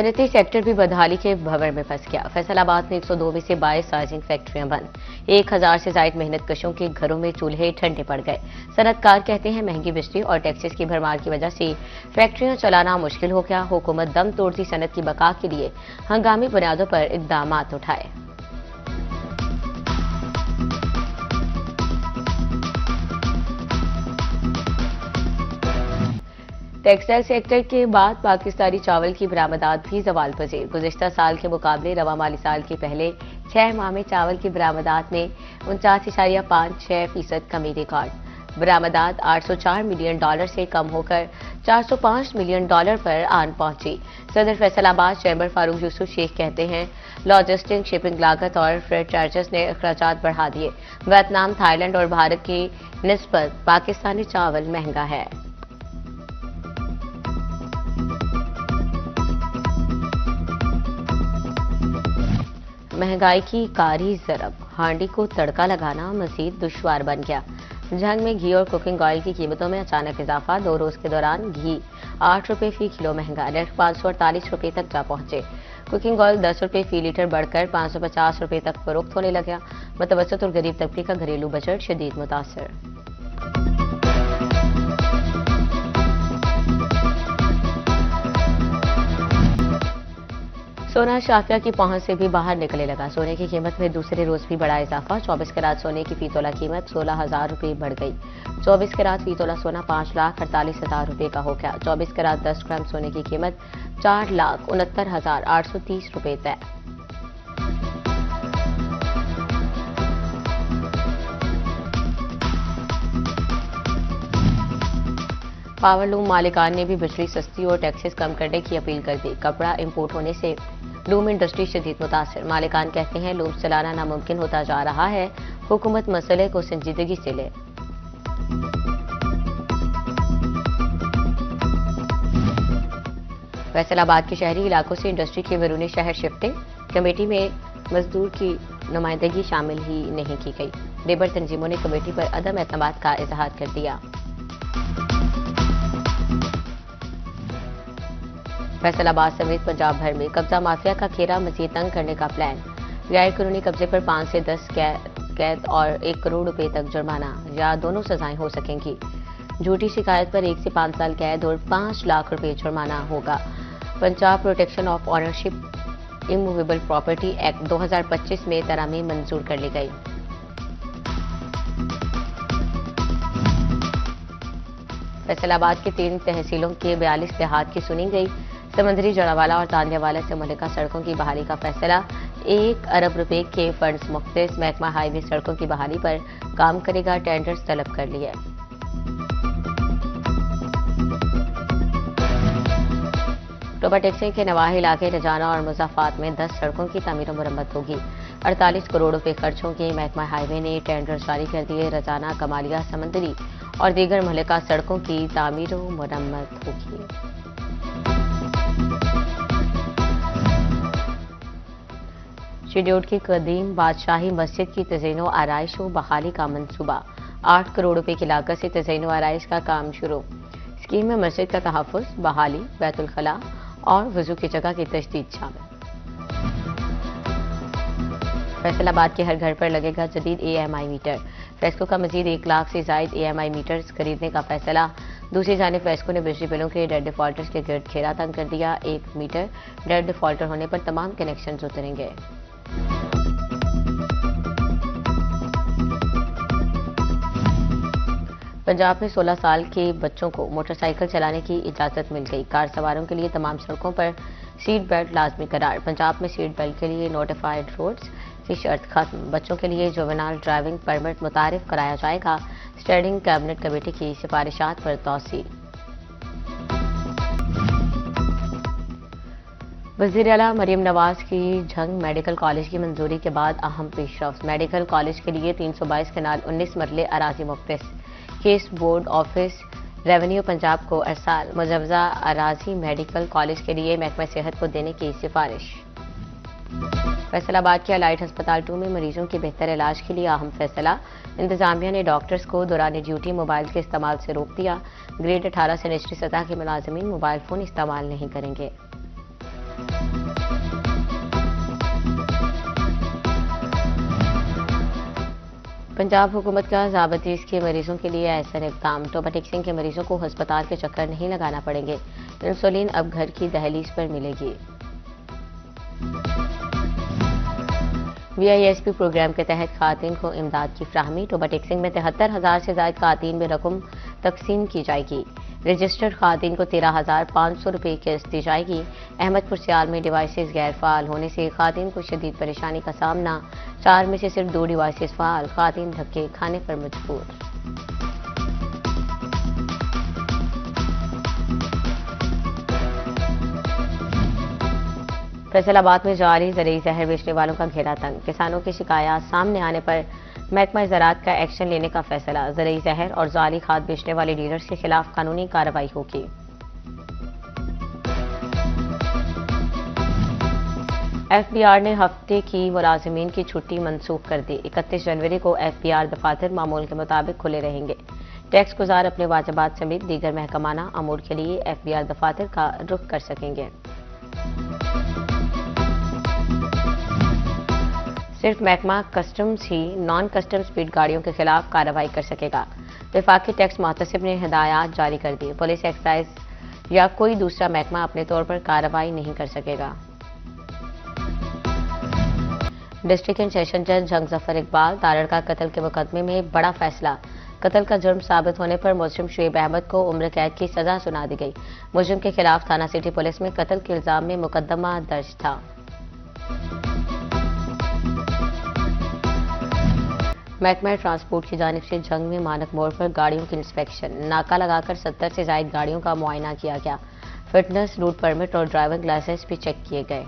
सनती sector भी बदहाली के भंवर में फंस गया। फैसलाबाद में 102 में से 22 सार्जिंग फैक्ट्रियां बंद। 1000 से ज्यादा मेहनत कशों के घरों में चूल्हे ठंडे पड़ गए। सनतकार कहते हैं महंगी बिजली और टैक्सेस की भरमार की वजह से फैक्ट्रियां चलाना मुश्किल हो गया। हुकूमत दम तोड़ती सनत की बका के लिए हंगामी बुनियादों पर इकदाम उठाए। टेक्सटाइल सेक्टर के बाद पाकिस्तानी चावल की बरामदात भी जवाल पजीर। गुज़िश्ता साल के मुकाबले रवा माली साल के पहले 6 माह में चावल की बरामदात में 49.56% कमी रिकॉर्ड। बरामदात $804 मिलियन से कम होकर $405 मिलियन पर आन पहुंची। सदर फैसलाबाद चैम्बर फारूक यूसुफ शेख कहते हैं लॉजिस्टिक, शिपिंग लागत और फ्रेट चार्जेस ने अखराजात बढ़ा दिए। वियतनाम, थाईलैंड और भारत की निस्बत पाकिस्तानी चावल महंगा है। महंगाई की कारी ज़रब, हांडी को तड़का लगाना मजीद दुश्वार बन गया। जंग में घी और कुकिंग ऑयल की कीमतों में अचानक इजाफा। 2 रोज के दौरान घी 8 रुपए फी किलो महंगा, नेट 548 रुपए तक जा पहुंचे। कुकिंग ऑयल 10 रुपए फी लीटर बढ़कर 550 रुपए तक फरोख्त होने लगा। मुतवसत और गरीब तबके का घरेलू बजट शदीद मुतासर। सोना शाफिया की पहुंच से भी बाहर निकलने लगा। सोने की कीमत में दूसरे रोज भी बड़ा इजाफा। 24 कैरात सोने की फी तोला कीमत 16,000 रुपए बढ़ गई। 24 कैरात फी तोला सोना 5,48,000 रुपए का हो गया। 24 कैरात 10 ग्राम सोने की कीमत 4,69,830 रुपए तय। पावरलूम मालिकान ने भी बिजली सस्ती और टैक्सेस कम करने की अपील कर दी। कपड़ा इंपोर्ट होने से लूम इंडस्ट्री शदीद मुतासर। मालिकान कहते हैं लूम चलाना नामुमकिन होता जा रहा है। हुकूमत मसले को संजीदगी से ले। फैसलाबाद के शहरी इलाकों से इंडस्ट्री के बैरूनी शहर शिफ्टिंग कमेटी में मजदूर की नुमाइंदगी शामिल ही नहीं की गई। लेबर तंजीमों ने कमेटी पर अदम एतमाद का इजहार कर दिया। फैसलाबाद समेत पंजाब भर में कब्जा माफिया का घेरा मजीद तंग करने का प्लान। गैर कानूनी कब्जे पर 5 से 10 कैद और 1 करोड़ रुपए तक जुर्माना या दोनों सजाएं हो सकेंगी। झूठी शिकायत पर 1 से 5 साल कैद और 5 लाख रुपए जुर्माना होगा। Punjab protection of ownership immovable property act 2025 में तरामीम मंजूर कर ली गई। फैसलाबाद के 3 तहसीलों के 42 देहात की सुनी गई। समंदरी जड़ावाला और तांदियावाला से मुल्लिका सड़कों की बहाली का फैसला। 1 अरब रुपए के फंड्स मुख्तस महकमा हाईवे सड़कों की बहाली पर काम करेगा। टेंडर्स तलब कर लिए। टोबा टेक्सी के नवाही इलाके रजाना और मुजाफात में 10 सड़कों की तामीर और मरम्मत होगी। 48 करोड़ रुपए खर्च होंगे। महकमा हाईवे ने टेंडर जारी कर दिए। रजाना, कमालिया, समंदरी और दीगर मुल्लिका सड़कों की तामीर और मरम्मत होगी। शिड्यूड की कदीम बादशाही मस्जिद की तज़ीनो आराइश व बहाली का मंसूबा। 8 करोड़ रुपए की लागत से तज़ीनो आराइश का काम शुरू। स्कीम में मस्जिद का तहफ़्फ़ुज़, बहाली, बैतुल खला और वजू की जगह की तजदीद शामिल। फैसलाबाद के हर घर पर लगेगा जदीद AMI मीटर। फेस्को का मजीद 1 लाख से जायद AMI मीटर्स खरीदने का फैसला। दूसरी जानिब फेस्को ने बिजली बिलों के डेड डिफॉल्टर्स के गिर्द घेरा तंग कर दिया। 1 मीटर डेड डिफॉल्टर होने पर तमाम कनेक्शन उतरेंगे। पंजाब में 16 साल के बच्चों को मोटरसाइकिल चलाने की इजाजत मिल गई। कार सवारों के लिए तमाम सड़कों पर सीट बेल्ट लाजमी करार। पंजाब में सीट बेल्ट के लिए नोटिफाइड रोड्स की शर्त खत्म। बच्चों के लिए जुवेनाइल ड्राइविंग परमिट मुतारिफ कराया जाएगा। स्टैंडिंग कैबिनेट कमेटी की सिफारिशात पर तौसी। वज़ीर आला मरीम नवाज की झंग मेडिकल कॉलेज की मंजूरी के बाद अहम पेशरफ्त। मेडिकल कॉलेज के लिए 322 कनाल 19 मरले अराजी मुख्तस। Case board office revenue Punjab को अरसाल। मुजवजा अराजी मेडिकल कॉलेज के लिए महकमा सेहत को देने की सिफारिश। फैसलाबाद के अलाइट अस्पताल 2 में मरीजों के बेहतर इलाज के लिए अहम फैसला। इंतजामिया ने डॉक्टर्स को दौरान ड्यूटी मोबाइल के इस्तेमाल से रोक दिया। ग्रेड 18 से निचली सतह के मुलाजमीन मोबाइल फोन इस्तेमाल नहीं करेंगे। पंजाब हुकूमत का ज़ाबतीज़ के मरीजों के लिए ऐसा इक़दाम। टोबा टेक्सिंग के मरीजों को अस्पताल के चक्कर नहीं लगाना पड़ेंगे। इंसुलिन अब घर की दहलीज पर मिलेगी। VISP प्रोग्राम के तहत खातून को इमदाद की फ्राहमी। टोबा टेक्सिंग में 73,000 से ज़ायद खातून में रकम तकसीम की जाएगी। रजिस्टर्ड खातून को 13,500 रुपये किस्त दी जाएगी। अहमदपुर सियाल में डिवाइसेस गैर फाल होने से खातून को शदीद परेशानी का सामना। 4 में से सिर्फ 2 डिवाइसेस फाल। खातून धक्के खाने पर मजबूर। फैसलाबाद में जारी ज़रूरी जहर बेचने वालों का घेरा तंग। किसानों की शिकायत सामने आने पर महकमा ज़राअत का एक्शन लेने का फैसला। ज़रूरी जहर और जाली खाद बेचने वाले डीलर्स के खिलाफ कानूनी कार्रवाई होगी। FBR ने हफ्ते की मुलाजिमीन की छुट्टी मनसूख कर दी। 31 जनवरी को FBR दफातर मामूल के मुताबिक खुले रहेंगे। टैक्स गुजार अपने वाजिबात समेत दीगर महकमाना अमूर के लिए FBR दफातर का रुख कर सकेंगे। सिर्फ महकमा कस्टम्स ही नॉन कस्टम स्पीड गाड़ियों के खिलाफ कार्रवाई कर सकेगा। वफाकी टैक्स मुहतसिब ने हिदायत जारी कर दी। पुलिस, एक्साइज या कोई दूसरा महकमा अपने तौर पर कार्रवाई नहीं कर सकेगा। डिस्ट्रिक्ट एंड सेशन जज जंग जफर इकबाल तारड़ का कत्ल के मुकदमे में बड़ा फैसला। कत्ल का जुर्म साबित होने पर मुजरिम शुएब अहमद को उम्र कैद की सजा सुना दी गई। मुजरिम के खिलाफ थाना सिटी पुलिस में कत्ल के इल्जाम में मुकदमा दर्ज था। महकमा ट्रांसपोर्ट की जानिब से जंग में मानक मोड़ पर गाड़ियों की इंस्पेक्शन। नाका लगाकर 70 से ज्यादा गाड़ियों का मुआयना किया गया। फिटनेस, रूट परमिट और ड्राइविंग लाइसेंस भी चेक किए गए।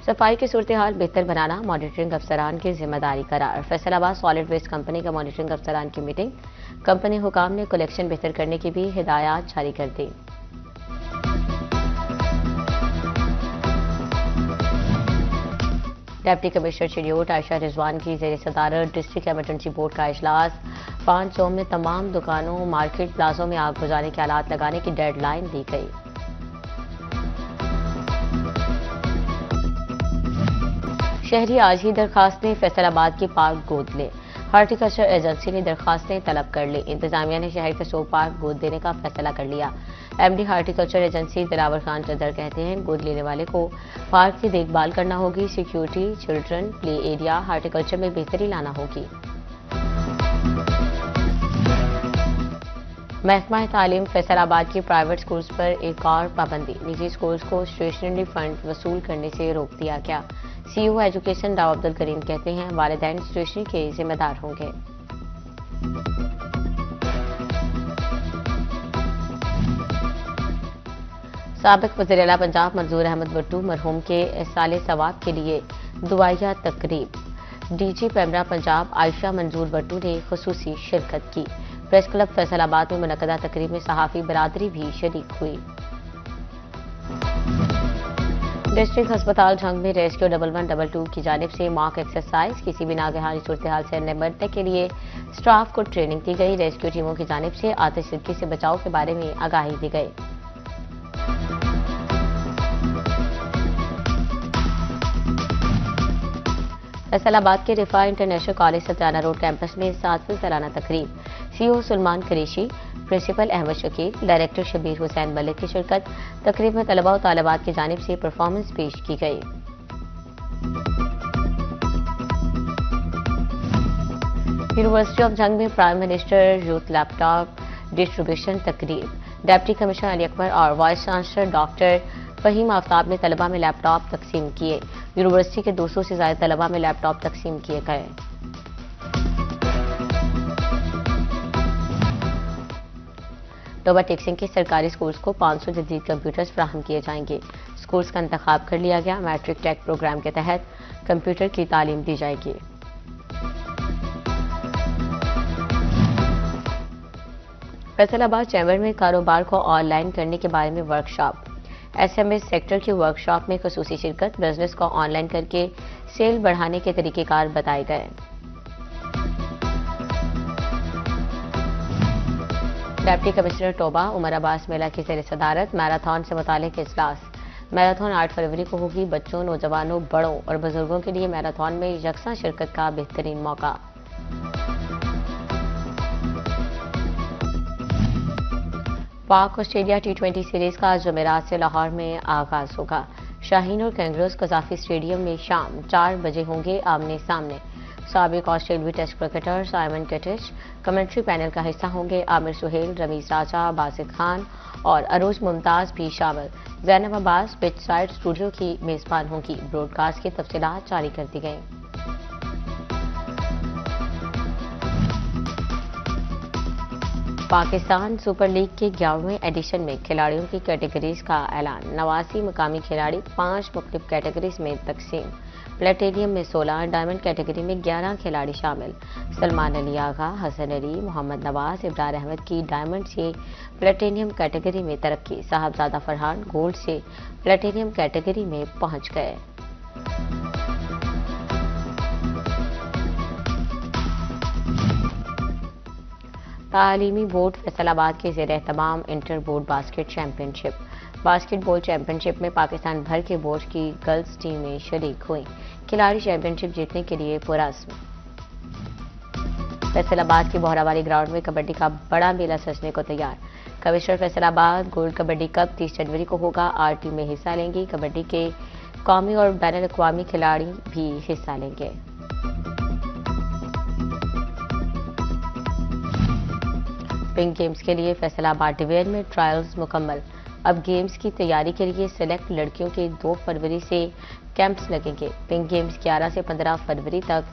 सफाई की सूरत हाल बेहतर बनाना मॉनिटरिंग अफसरान की जिम्मेदारी करार। फैसलाबाद सॉलिड वेस्ट कंपनी का मॉनिटरिंग अफसरान की मीटिंग। कंपनी हुकाम ने कलेक्शन बेहतर करने की भी हिदायत जारी कर दी। Deputy commissioner schedule Ayesha Rizwan की जेर सदारत डिस्ट्रिक्ट एमरजेंसी बोर्ड का इजलास। 5 जोन में तमाम दुकानों, मार्केट प्लाजों में आग बुझाने के आलात लगाने की डेडलाइन दी गई। शहरी आज ही दरखास्तें फैसलाबाद की पार्क गोद ले। हार्टिकल्चर एजेंसी ने दरखास्तें तलब कर ली। इंतजामिया ने शहर के 100 पार्क गोद देने का फैसला कर लिया। MD horticulture agency Dilawar Khan Chandar कहते हैं, गोद लेने वाले को पार्क की देखभाल करना होगी। Security, children play area, horticulture में बेहतरी लाना होगी। महकमा तालीम फैसलाबाद की प्राइवेट स्कूल्स पर एक और पाबंदी। निजी स्कूल्स को स्टेशनरी फंड वसूल करने से रोक दिया गया। CEO एजुकेशन राव अब्दुल करीम कहते हैं, वालिदैन स्टेशनरी के जिम्मेदार होंगे। साबिक वज़ीर आला पंजाब मंजूर अहमद भट्टू मरहूम के साले सवाब के लिए दुआया तकरीब। DG पैमरा पंजाब आयशा मंजूर भट्टू ने खुसूसी शिरकत की। प्रेस क्लब फैसलाबाद में मुनक्कदा तकरीब में सहाफ़ी बरादरी भी शरीक हुई। डिस्ट्रिक्ट अस्पताल जंग में रेस्क्यू 1112 की जानिब से मॉक एक्सरसाइज। किसी भी नागहानी सूरत हाल से निपटने के लिए स्टाफ को ट्रेनिंग दी गई। रेस्क्यू टीमों की जानिब से आतिशज़दगी से बचाव के बारे में आगाही दी गई। फैसलाबाद के Riphah international college Satiana road campus में 7वीं सालाना तकरीब। CEO Sulman Qureshi, principal Ahmad Shakeel, director Shabbir Hussain Malik की शिरकत। तकरीब में तलबा और तालिबात की जानिब से परफॉर्मेंस पेश की गई। यूनिवर्सिटी ऑफ जंग में prime minister youth laptop distribution तकरीब। डिप्टी कमिश्नर अली अकबर और vice chancellor doctor Fahim Aftab ने तलबा में लैपटॉप तकसीम किए। यूनिवर्सिटी के 200 से ज्यादा तलबा में लैपटॉप तकसीम किए गए। टोबा टेक्सिंग के सरकारी स्कूल्स को 500 जदीद कंप्यूटर्स फराहम किए जाएंगे। स्कूल्स का इंतखाब कर लिया गया। मैट्रिक टेक प्रोग्राम के तहत कंप्यूटर की तालीम दी जाएगी। फैसलाबाद चैम्बर में कारोबार को ऑनलाइन करने के बारे में वर्कशॉप। SMS सेक्टर की वर्कशॉप में खसूसी शिरकत। बिजनेस को ऑनलाइन करके सेल बढ़ाने के तरीकेकार बताए गए। डिप्टी कमिश्नर टोबा उमर अब्बास मेला की ज़ेर सदारत मैराथन से मुतालिक इजलास। मैराथन 8 फरवरी को होगी। बच्चों, नौजवानों, बड़ों और बुजुर्गों के लिए मैराथन में यकसा शिरकत का बेहतरीन मौका। पाक ऑस्ट्रेलिया T20 सीरीज का आज जुमेरात से लाहौर में आगाज होगा। शाहीन और कैंगरोज कजाफी स्टेडियम में शाम 4 बजे होंगे आमने सामने। साबिक ऑस्ट्रेलियाई test cricketer Simon Katich commentary panel का हिस्सा होंगे। आमिर सुहेल, रमीज राजा, बासित खान और अरूज मुमताज भी शामिल। Zainab Abbas pitch side studio की मेजबान होंगी। ब्रॉडकास्ट की तफसीलात जारी कर दी गई। पाकिस्तान सुपर लीग के 11वें एडिशन में खिलाड़ियों की कैटेगरीज का ऐलान। 89 मुकामी खिलाड़ी 5 मुख्तलिफ कैटेगरीज में तकसीम। प्लेटिनियम में 16, डायमंड कैटेगरी में 11 खिलाड़ी शामिल। सलमान अली आगा, हसन अली, मोहम्मद नवाज, इब्रार अहमद की डायमंड से प्लेटिनियम कैटेगरी में तरक्की। साहबजादा फरहान गोल्ड से प्लेटिनियम कैटेगरी में पहुंच गए। तालीमी बोर्ड फैसलाबाद के ज़ेर एहतमाम inter board basket championship. Basketball championship में पाकिस्तान भर के बोर्ड की गर्ल्स टीमें शरीक हुई। खिलाड़ी चैंपियनशिप जीतने के लिए पुरअज़्म। फैसलाबाद के बोहरावाली ग्राउंड में कबड्डी का बड़ा मेला सजने को तैयार। Commissioner Faisalabad gold kabaddi cup 30 जनवरी को होगा। 8 टीमें हिस्सा लेंगी। कबड्डी के कौमी और बैनुल अक़वामी खिलाड़ी भी हिस्सा लेंगे। पिंक गेम्स के लिए फैसलाबाद डिवीजन में ट्रायल्स मुकम्मल। अब गेम्स की तैयारी के लिए सेलेक्ट लड़कियों के 2 फरवरी से कैंप्स लगेंगे। पिंक गेम्स 11 से 15 फरवरी तक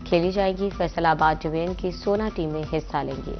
खेली जाएगी। फैसलाबाद डिवीजन की 16 टीमें हिस्सा लेंगी।